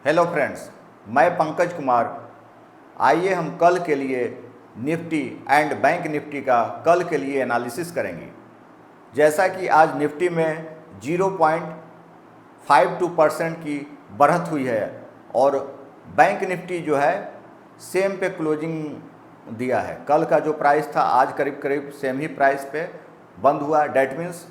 Hello friends, मैं पंकज कुमार। आइए हम कल के लिए निफ्टी एंड बैंक निफ्टी का कल के लिए एनालिसिस करेंगे। जैसा कि आज निफ्टी में 0.52% की बढ़त हुई है और बैंक निफ्टी जो है सेम पे क्लोजिंग दिया है। कल का जो प्राइस था आज करीब करीब सेम ही प्राइस पे बंद हुआ। डैट मीन्स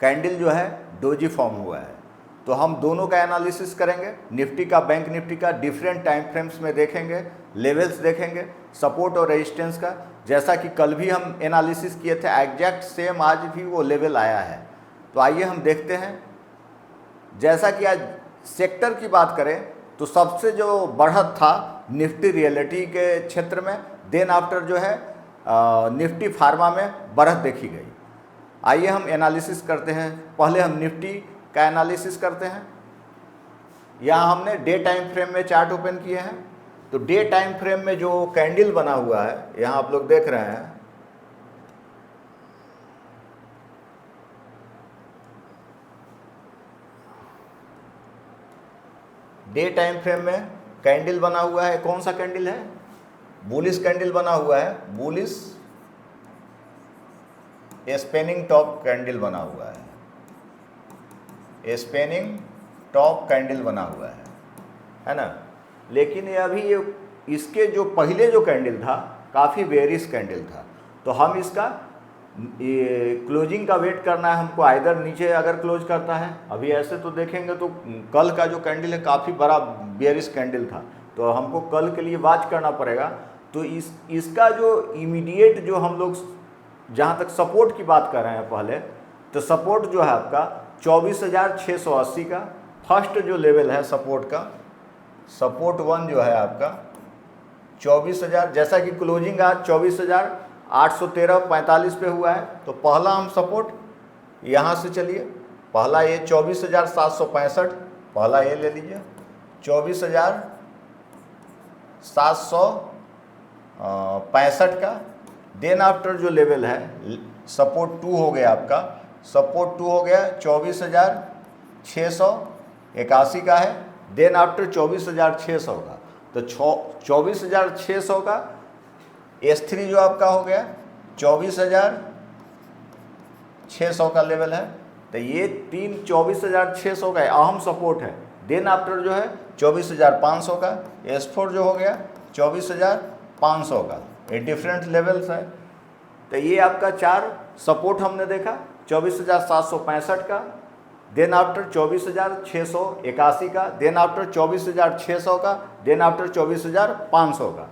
कैंडल जो है डोजी फॉर्म हुआ है। तो हम दोनों का एनालिसिस करेंगे, निफ्टी का बैंक निफ्टी का डिफरेंट टाइम फ्रेम्स में देखेंगे, लेवल्स देखेंगे, सपोर्ट और रेजिस्टेंस का। जैसा कि कल भी हम एनालिसिस किए थे, एग्जैक्ट सेम आज भी वो लेवल आया है। तो आइए हम देखते हैं। जैसा कि आज सेक्टर की बात करें तो सबसे जो बढ़त था निफ्टी रियलिटी के क्षेत्र में, देन आफ्टर जो है निफ्टी फार्मा में बढ़त देखी गई। आइए हम एनालिसिस करते हैं। पहले हम निफ्टी का एनालिसिस करते हैं। यहाँ हमने डे टाइम फ्रेम में चार्ट ओपन किए हैं। तो डे टाइम फ्रेम में जो कैंडल बना हुआ है, यहाँ आप लोग देख रहे हैं, डे टाइम फ्रेम में कैंडल बना हुआ है। कौन सा कैंडल है? बुलिश कैंडल बना हुआ है। बुलिश स्पेनिंग टॉप कैंडल बना हुआ है। स्पेनिंग टॉप कैंडल बना हुआ है ना। लेकिन ये अभी इसके जो पहले जो कैंडल था काफ़ी बेरिश कैंडल था। तो हम इसका क्लोजिंग का वेट करना है हमको। आइदर नीचे अगर क्लोज करता है, अभी ऐसे तो देखेंगे तो कल का जो कैंडल है काफ़ी बड़ा बेरिश कैंडल था, तो हमको कल के लिए वॉच करना पड़ेगा। तो इसका जो इमीडिएट जो हम लोग जहाँ तक सपोर्ट की बात कर रहे हैं पहले, तो सपोर्ट जो है आपका 24,680 का फर्स्ट जो लेवल है सपोर्ट का, सपोर्ट वन जो है आपका 24,000। जैसा कि क्लोजिंग आज 24,813.45 पे हुआ है, तो पहला हम सपोर्ट यहाँ से चलिए, पहला ये 24,765, पहला ये ले लीजिए 24,765 का। देन आफ्टर जो लेवल है सपोर्ट टू हो गया आपका, सपोर्ट टू हो गया 24,681 का है। देन आफ्टर 24,600 का, तो 24,600 का S3 जो आपका हो गया 24,600 का लेवल है। तो ये 24,600 का अहम सपोर्ट है। देन आफ्टर जो है 24,500 का S4 जो हो गया 24,500 का। ये डिफरेंट लेवल्स है। तो ये आपका चार सपोर्ट हमने देखा 24,765 का, देन आफ्टर 24,681 का, देन आफ्टर 24,600 का, देन आफ्टर 24,500 का।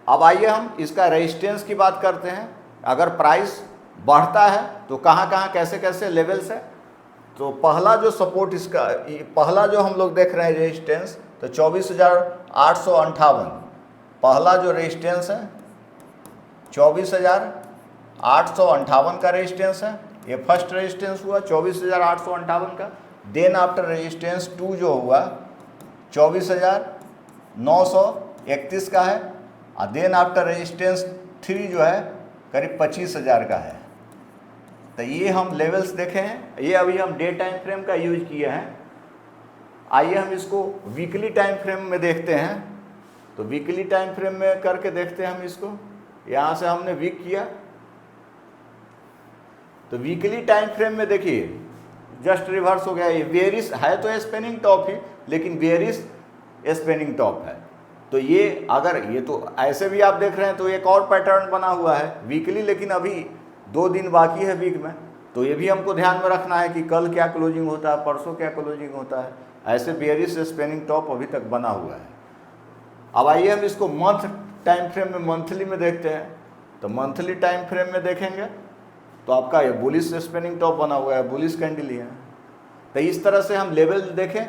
अब आइए हम इसका रेजिस्टेंस की बात करते हैं। अगर प्राइस बढ़ता है तो कहाँ कहाँ कैसे कैसे लेवल्स है। तो पहला जो सपोर्ट इसका, पहला जो हम लोग देख रहे हैं रेजिस्टेंस, तो 24,858 पहला जो रेजिस्टेंस है 24,858 का रेजिस्टेंस है। ये फर्स्ट रेजिस्टेंस हुआ 24,858 का। देन आफ्टर रेजिस्टेंस टू जो हुआ 24,931 का है। और देन आफ्टर रेजिस्टेंस थ्री जो है करीब 25,000 का है। तो ये हम लेवल्स देखे हैं। ये अभी हम डे टाइम फ्रेम का यूज किए हैं। आइए हम इसको वीकली टाइम फ्रेम में देखते हैं। तो वीकली टाइम फ्रेम में करके देखते हैं हम इसको। यहाँ से हमने वीक किया, तो वीकली टाइम फ्रेम में देखिए जस्ट रिवर्स हो गया। ये बेयरिश है तो स्पेनिंग टॉप ही, लेकिन बेयरिश स्पेनिंग टॉप है। तो ये अगर ये तो ऐसे भी आप देख रहे हैं तो एक और पैटर्न बना हुआ है वीकली, लेकिन अभी 2 दिन बाकी है वीक में। तो ये भी हमको ध्यान में रखना है कि कल क्या क्लोजिंग होता है, परसों क्या क्लोजिंग होता है। ऐसे बेयरिश स्पेनिंग टॉप अभी तक बना हुआ है। अब आइए हम इसको मंथ टाइम फ्रेम में, मंथली में देखते हैं। तो मंथली टाइम फ्रेम में देखेंगे तो आपका ये बुलिश स्पेनिंग टॉप बना हुआ है, बुलिश कैंडल ही है। तो इस तरह से हम लेवल देखें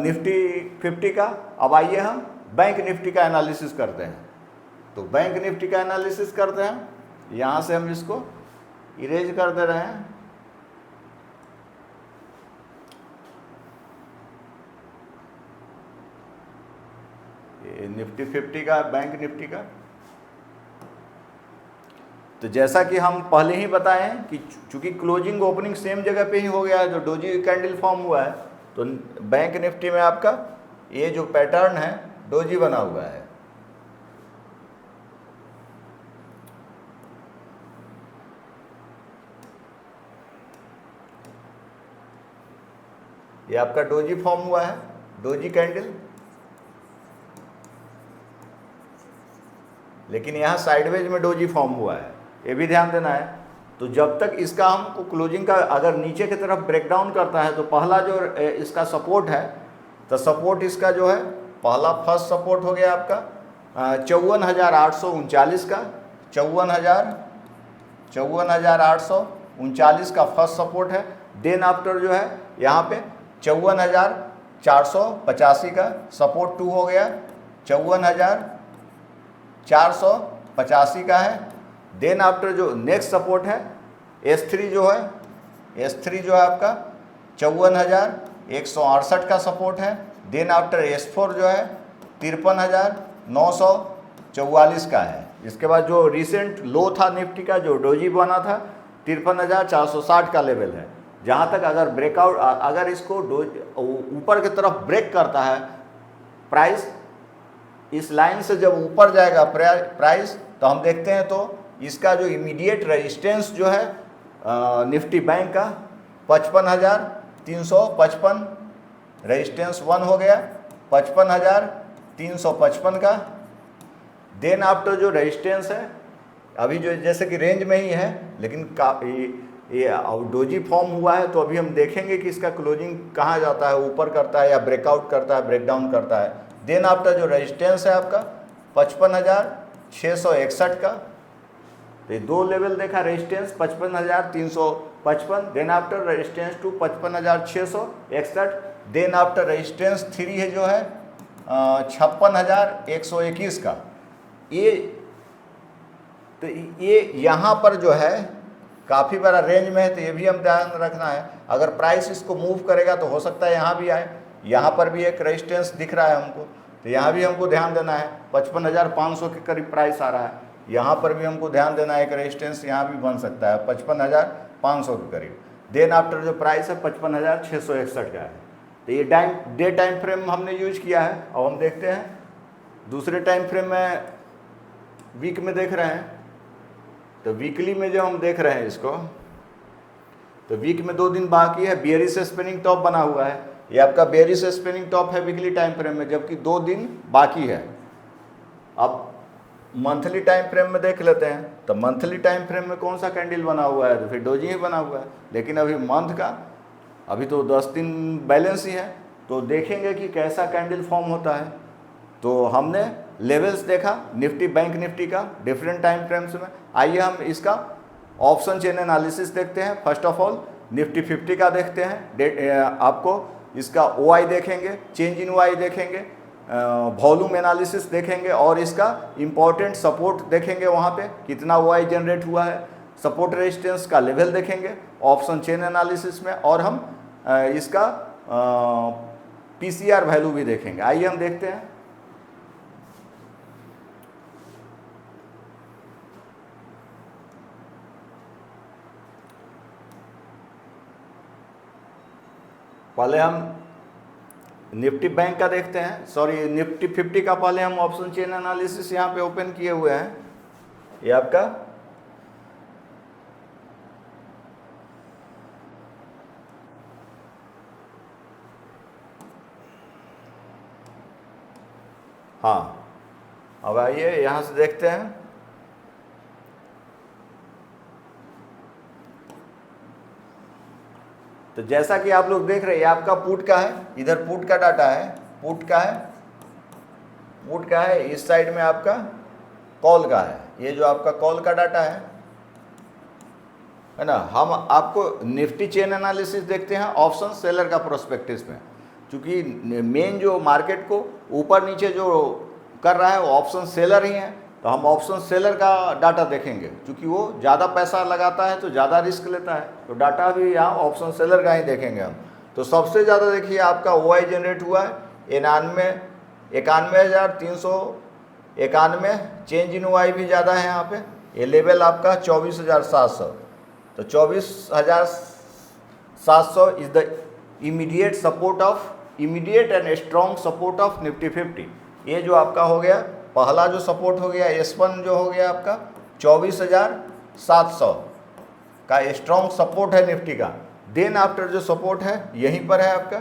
निफ्टी 50 का। अब आइए हम बैंक निफ्टी का एनालिसिस करते हैं। तो बैंक निफ्टी का एनालिसिस करते हैं। यहाँ से हम इसको इरेज कर दे रहे हैं। ये निफ्टी 50 का, बैंक निफ्टी का। तो जैसा कि हम पहले ही बताए हैं कि चूंकि क्लोजिंग ओपनिंग सेम जगह पे ही हो गया है, जो डोजी कैंडल फॉर्म हुआ है, तो बैंक निफ्टी में आपका ये जो पैटर्न है डोजी बना हुआ है। ये आपका डोजी फॉर्म हुआ है, डोजी कैंडल, लेकिन यहाँ साइडवेज में डोजी फॉर्म हुआ है, ये भी ध्यान देना है। तो जब तक इसका हमको क्लोजिंग का अगर नीचे की तरफ ब्रेकडाउन करता है तो पहला जो इसका सपोर्ट है, तो सपोर्ट इसका जो है पहला फर्स्ट सपोर्ट हो गया आपका 54,839 का, 54,839 का फर्स्ट सपोर्ट है। देन आफ्टर जो है यहाँ पे 54,485 का सपोर्ट 2 हो गया, 54,485 का है। देन आफ्टर जो नेक्स्ट सपोर्ट है S3 जो है, S3 जो है आपका 54,168 का सपोर्ट है। देन आफ्टर S4 जो है 53,944 का है। इसके बाद जो रिसेंट लो था निफ्टी का, जो डोजी बना था 53,460 का लेवल है। जहाँ तक अगर ब्रेकआउट, अगर इसको ऊपर की तरफ ब्रेक करता है प्राइस, इस लाइन से जब ऊपर जाएगा प्राइस, तो हम देखते हैं तो इसका जो इमीडिएट रेजिस्टेंस जो है निफ्टी बैंक का 55,355 रेजिस्टेंस 1 हो गया, 55,355 का। देन आफ्टर जो रेजिस्टेंस है अभी जो जैसे कि रेंज में ही है, लेकिन ये डोजी फॉर्म हुआ है, तो अभी हम देखेंगे कि इसका क्लोजिंग कहाँ जाता है, ऊपर करता है या ब्रेकआउट करता है, ब्रेकडाउन करता है। देन आफ्टर जो रेजिस्टेंस है आपका 55,661 का, तो ये दो लेवल देखा resistance 55,355, then after resistance two 55,661, then after resistance 3 है जो है 56,121 का। ये यहाँ पर जो है काफ़ी बड़ा रेंज में है, तो ये भी हम ध्यान रखना है। अगर प्राइस इसको मूव करेगा तो हो सकता है यहाँ भी आए, यहाँ पर भी एक रेजिस्टेंस दिख रहा है हमको, तो यहाँ भी हमको ध्यान देना है। 55,500 के करीब प्राइस आ रहा है, यहाँ पर भी हमको ध्यान देना है, एक रेजिस्टेंस यहाँ भी बन सकता है 55,500 के करीब। देन आफ्टर जो प्राइस है 55,661 का है। तो ये डे टाइम फ्रेम हमने यूज किया है। और हम देखते हैं दूसरे टाइम फ्रेम में, वीक में देख रहे हैं, तो वीकली में जो हम देख रहे हैं इसको, तो वीक में 2 दिन बाकी है, बेयरिश स्पिनिंग टॉप बना हुआ है। ये आपका बेयरिश स्पिनिंग टॉप है वीकली टाइम फ्रेम में, जबकि 2 दिन बाकी है। अब मंथली टाइम फ्रेम में देख लेते हैं, तो मंथली टाइम फ्रेम में कौन सा कैंडल बना हुआ है, तो फिर डोजी ही बना हुआ है। लेकिन अभी मंथ का अभी तो 10 दिन बैलेंस ही है, तो देखेंगे कि कैसा कैंडल फॉर्म होता है। तो हमने लेवल्स देखा निफ्टी बैंक निफ्टी का डिफरेंट टाइम फ्रेम्स में। आइए हम इसका ऑप्शन चेन एनालिसिस देखते हैं। फर्स्ट ऑफ ऑल निफ्टी 50 का देखते हैं, आपको इसका OI देखेंगे, चेंज इन OI देखेंगे, वॉल्यूम एनालिसिस देखेंगे, और इसका इम्पॉर्टेंट सपोर्ट देखेंगे, वहाँ पे कितना OI जनरेट हुआ है, सपोर्ट रेजिस्टेंस का लेवल देखेंगे ऑप्शन चेन एनालिसिस में, और हम इसका PCR वैल्यू भी देखेंगे। आइए हम देखते हैं। पहले हम निफ्टी बैंक का देखते हैं, सॉरी निफ्टी 50 का पहले हम ऑप्शन चेन एनालिसिस यहाँ पे ओपन किए हुए हैं। ये आपका हाँ, अब आइए यहाँ से देखते हैं। तो जैसा कि आप लोग देख रहे हैं, आपका पुट का है, इधर पुट का डाटा है, पुट का है, इस साइड में आपका कॉल का है। ये जो आपका कॉल का डाटा है ना। हम आपको निफ्टी चेन एनालिसिस देखते हैं ऑप्शन सेलर का प्रोस्पेक्टिस में, क्योंकि मेन जो मार्केट को ऊपर नीचे जो कर रहा है वो ऑप्शन सेलर ही है। तो हम ऑप्शन सेलर का डाटा देखेंगे, क्योंकि वो ज़्यादा पैसा लगाता है तो ज़्यादा रिस्क लेता है, तो डाटा भी यहाँ ऑप्शन सेलर का ही देखेंगे हम। तो सबसे ज़्यादा देखिए आपका OI जनरेट हुआ है 91,391, चेंज इन OI भी ज़्यादा है यहाँ पे। ये लेवल आपका 24,700, तो 24,700 is the immediate support of immediate and strong support of Nifty 50। ये जो आपका हो गया पहला जो सपोर्ट हो गया S1 जो हो गया आपका 24,700 का स्ट्रॉन्ग सपोर्ट है निफ्टी का। देन आफ्टर जो सपोर्ट है यहीं पर है आपका,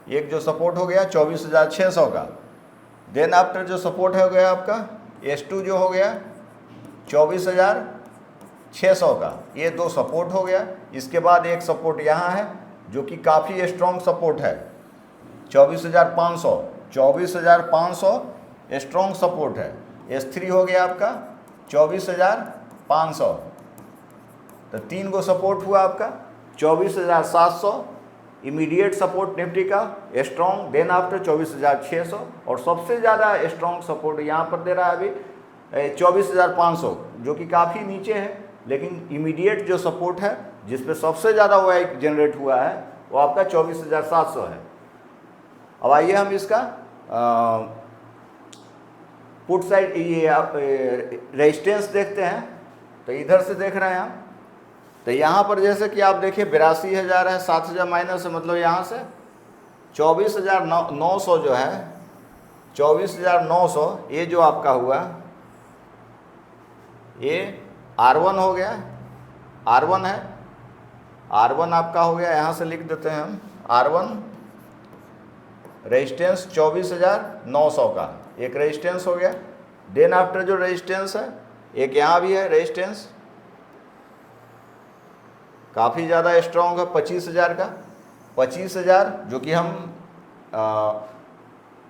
एक जो सपोर्ट हो गया 24,600 का। देन आफ्टर जो सपोर्ट हो गया आपका S2 जो हो गया 24,600 का, ये दो सपोर्ट हो गया। इसके बाद एक सपोर्ट यहाँ है जो कि काफ़ी स्ट्रॉन्ग सपोर्ट है 24,500 स्ट्रॉन्ग सपोर्ट है। S3 हो गया आपका 24,500, तो 3 गो सपोर्ट हुआ आपका 24,700 इमीडिएट सपोर्ट निफ्टी का स्ट्रॉन्ग। देन आफ्टर 24,600 और सबसे ज़्यादा स्ट्रॉन्ग सपोर्ट यहाँ पर दे रहा है अभी 24,500 जो कि काफ़ी नीचे है, लेकिन इमीडिएट जो सपोर्ट है जिस पे सबसे ज़्यादा वो जनरेट हुआ है वो आपका 24,700 है। अब आइए हम इसका पुट साइड ये आप रेजिस्टेंस देखते हैं। तो इधर से देख रहे हैं हम, तो यहाँ पर जैसे कि आप देखिए 82,000 है, 7,000 माइनस है, मतलब यहाँ से 24,900 जो है 24,900 ये जो आपका हुआ ये R1 हो गया, R1 है, R1 आपका हो गया, यहाँ से लिख देते हैं हम R1 रेजिस्टेंस 24,900 का एक रेजिस्टेंस हो गया। देन आफ्टर जो रेजिस्टेंस है एक यहाँ भी है रेजिस्टेंस, काफ़ी ज़्यादा स्ट्रॉन्ग है 25,000 का, 25,000 जो कि हम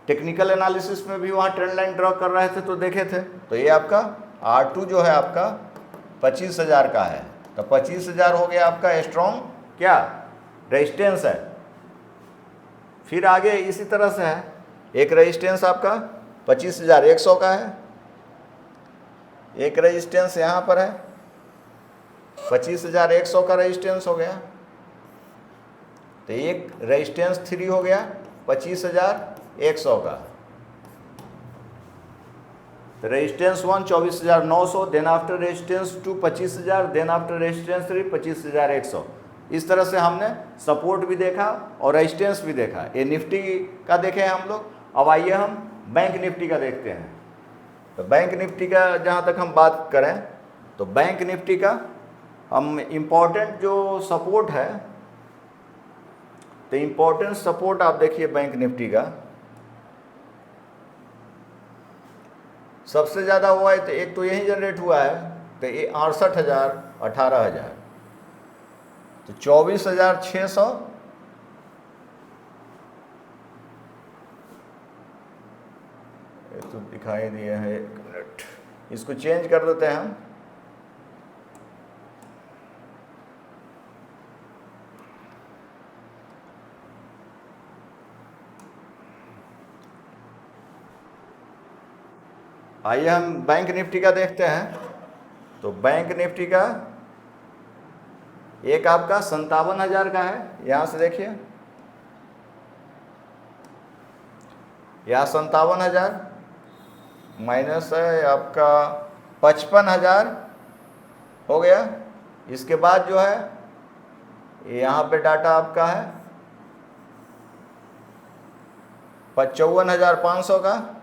टेक्निकल एनालिसिस में भी वहाँ ट्रेंड लाइन ड्रॉ कर रहे थे तो देखे थे। तो ये आपका R2 जो है आपका 25,000 का है, तो 25,000 हो गया आपका स्ट्रॉन्ग क्या रेजिस्टेंस है। फिर आगे इसी तरह से है एक रेजिस्टेंस आपका 25,100 का है, एक रेजिस्टेंस यहाँ पर है 25,100 का रेजिस्टेंस हो गया। तो एक रेजिस्टेंस 3 हो गया 25,100 का। तो resistance 1 24,900, then after resistance 2 25,000, then after resistance 3 25,100। इस तरह से हमने सपोर्ट भी देखा और रेजिस्टेंस भी देखा। ये निफ्टी का देखे हम लोग। अब आइए हम बैंक निफ्टी का देखते हैं। तो बैंक निफ्टी का जहाँ तक हम बात करें तो बैंक निफ्टी का हम इम्पोर्टेंट जो सपोर्ट है, तो इम्पोर्टेंट सपोर्ट आप देखिए बैंक निफ्टी का सबसे ज़्यादा हुआ है, तो एक तो यही जनरेट हुआ है, तो ये 68,000 18,000, तो 24,600 तो दिखाई दिया है। 1 मिनट इसको चेंज कर देते हैं हम। आइए हम बैंक निफ्टी का देखते हैं। तो बैंक निफ्टी का एक आपका 57,000 का है, यहाँ से देखिए यहाँ 57,000 माइनस है आपका 55,000 हो गया। इसके बाद जो है यहाँ पे डाटा आपका है 55,500 का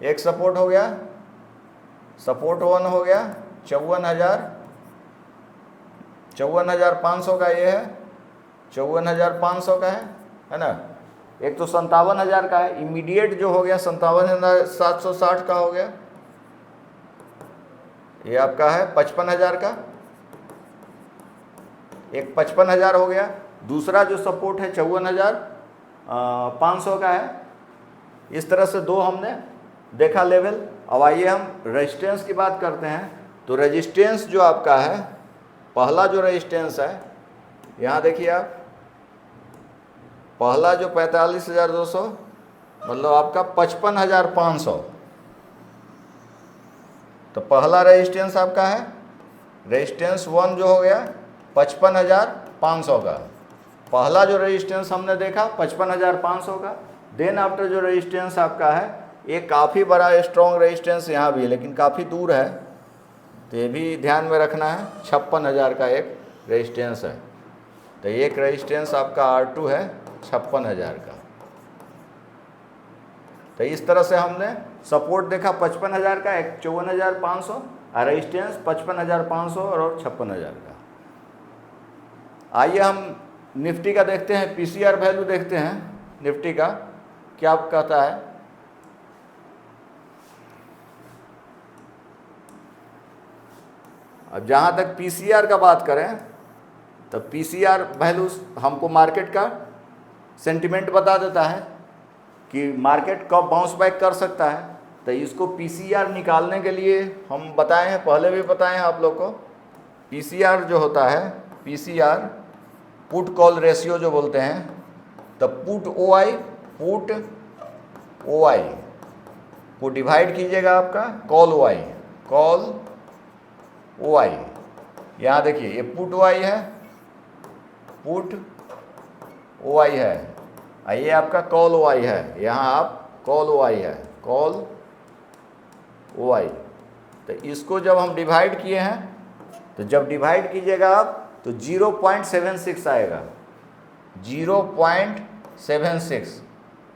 एक सपोर्ट हो गया, सपोर्ट 1 हो गया 54,500 का ये है, 54,500 का है ना। एक तो 57,000 का है, इमीडिएट जो हो गया 57,760 का हो गया, ये आपका है 55,000 का, एक 55,000 हो गया। दूसरा जो सपोर्ट है 54,500 का है। इस तरह से दो हमने देखा लेवल। अब आइए हम रेजिस्टेंस की बात करते हैं। तो रेजिस्टेंस जो आपका है, पहला जो रेजिस्टेंस है यहाँ देखिए आप, पहला जो 45,200 मतलब आपका 55,500, तो पहला रेजिस्टेंस आपका है रेजिस्टेंस 1 जो हो गया 55,500 का। पहला जो रेजिस्टेंस हमने देखा 55,500 का। देन आफ्टर जो रेजिस्टेंस आपका है, ये काफ़ी बड़ा स्ट्रॉन्ग रेजिस्टेंस यहाँ भी है लेकिन काफ़ी दूर है, तो ये भी ध्यान में रखना है। 56,000 का एक रेजिस्टेंस है। तो एक रेजिस्टेंस आपका R2 है 56,000 का। तो इस तरह से हमने सपोर्ट देखा 55,000 का, एक 54,500 और रेजिस्टेंस 55,500 और 56,000 का। आइए हम निफ्टी का देखते हैं, पीसीआर वैल्यू देखते हैं निफ्टी का क्या कहता है। अब जहाँ तक पीसीआर का बात करें तो पीसीआर वैल्यू हमको मार्केट का सेंटिमेंट बता देता है कि मार्केट कब बाउंस बैक कर सकता है। तो इसको पीसीआर निकालने के लिए हम बताए हैं, पहले भी बताए हैं आप लोग को। पीसीआर जो होता है, पीसीआर पुट कॉल रेशियो जो बोलते हैं, तो पुट ओआई को डिवाइड कीजिएगा आपका कॉल ओआई। यहाँ देखिए ये पुट ओआई है, पुट ओआई है, ये आपका कॉल ओआई है। यहाँ आप कॉल ओआई है, कॉल ओआई। तो इसको जब हम डिवाइड किए हैं, तो जब डिवाइड कीजिएगा आप तो 0.76 आएगा, 0.76,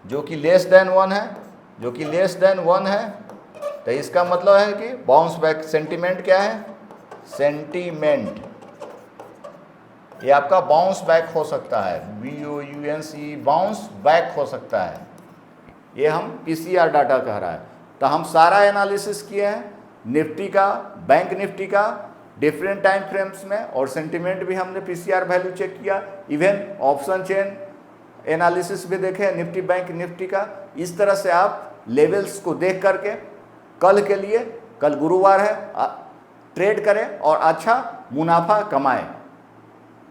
जो कि लेस देन 1 है, जो कि लेस देन 1 है। तो इसका मतलब है कि बाउंस बैक सेंटीमेंट क्या है, सेंटीमेंट ये आपका बाउंस बैक हो सकता है, BOUNC बाउंस बैक हो सकता है। ये हम पीसीआर डाटा कह रहा है। तो हम सारा एनालिसिस किए हैं निफ्टी का, बैंक निफ्टी का, डिफरेंट टाइम फ्रेम्स में, और सेंटीमेंट भी हमने पीसीआर वैल्यू चेक किया। इवन ऑप्शन चेन एनालिसिस भी देखे निफ्टी बैंक निफ्टी का। इस तरह से आप लेवल्स को देख करके कल के लिए, कल गुरुवार है, ट्रेड करें और अच्छा मुनाफा कमाएं।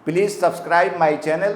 Please subscribe my channel